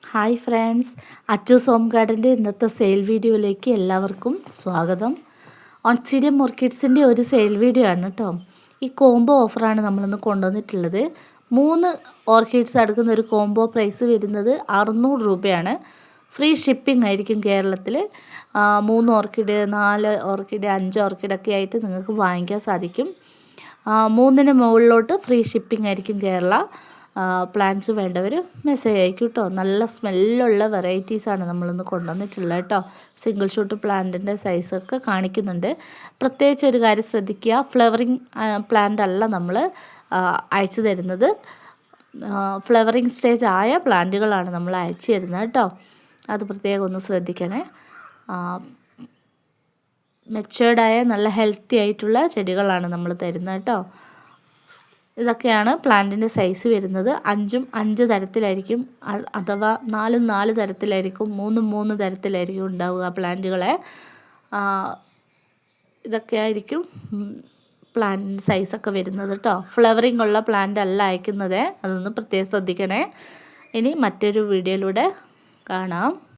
Hi friends, Achus home ഗാർഡൻ്റെ ഇന്നത്തെ sale വീഡിയോയിലേക്ക് എല്ലാവർക്കും സ്വാഗതം. ഓൺസ്റ്റീഡിയം ഓർക്കിഡ്സിൻ്റെ ഒരു സെയിൽ വീഡിയോ ആണ് കേട്ടോ. ഈ കോംബോ ഓഫറാണ് നമ്മളിന്ന് കൊണ്ടുവന്നിട്ടുള്ളത്. 3 ഓർക്കിഡ്സ് അടുക്കുന്ന ഒരു കോംബോ പ്രൈസ് വരുന്നത് 600 രൂപയാണ്. ഫ്രീ ഷിപ്പിംഗ് ആയിരിക്കും കേരളത്തിൽ. 3 ഓർക്കിഡ്, 4 ഓർക്കിഡ്, 5 ഓർക്കിഡൊക്കെ ആയിട്ട് നിങ്ങൾക്ക് വാങ്ങിക്കാൻ സാധിക്കും. 3ന് മുകളിലോട്ട് ഫ്രീ ഷിപ്പിംഗ് ആയിരിക്കും കേരള. പ്ലാന്റ്സ് വേണ്ടവർ മെസ്സേജ് അയക്കും കേട്ടോ. നല്ല സ്മെല്ലുള്ള വെറൈറ്റീസാണ് നമ്മളിന്ന് കൊണ്ടുവന്നിട്ടുള്ളത് കേട്ടോ. സിംഗിൾ ഷൂട്ട് പ്ലാന്റിൻ്റെ സൈസൊക്കെ കാണിക്കുന്നുണ്ട്. പ്രത്യേകിച്ച് ഒരു കാര്യം ശ്രദ്ധിക്കുക, ഫ്ലവറിങ് പ്ലാന്റ് അല്ല നമ്മൾ അയച്ചു തരുന്നത്. ഫ്ലവറിങ് സ്റ്റേജ് ആയ പ്ലാന്റുകളാണ് നമ്മൾ അയച്ചു തരുന്നത് കേട്ടോ. അത് പ്രത്യേകം ഒന്ന് ശ്രദ്ധിക്കണേ. മെച്ചേർഡായ നല്ല ഹെൽത്തി ആയിട്ടുള്ള ചെടികളാണ് നമ്മൾ തരുന്നത് കേട്ടോ. ഇതൊക്കെയാണ് പ്ലാന്റിൻ്റെ സൈസ് വരുന്നത്. 5ഉം 5 തരത്തിലായിരിക്കും, അഥവാ 4ഉം 4 തരത്തിലായിരിക്കും, 3ഉം 3 തരത്തിലായിരിക്കും ഉണ്ടാവുക പ്ലാന്റുകളെ. ഇതൊക്കെയായിരിക്കും പ്ലാന്റ് സൈസൊക്കെ വരുന്നത് കേട്ടോ. ഫ്ലവറിങ് ഉള്ള പ്ലാന്റ് അല്ല അയക്കുന്നത്, അതൊന്ന് പ്രത്യേകം ശ്രദ്ധിക്കണേ. ഇനി മറ്റൊരു വീഡിയോയിലൂടെ കാണാം.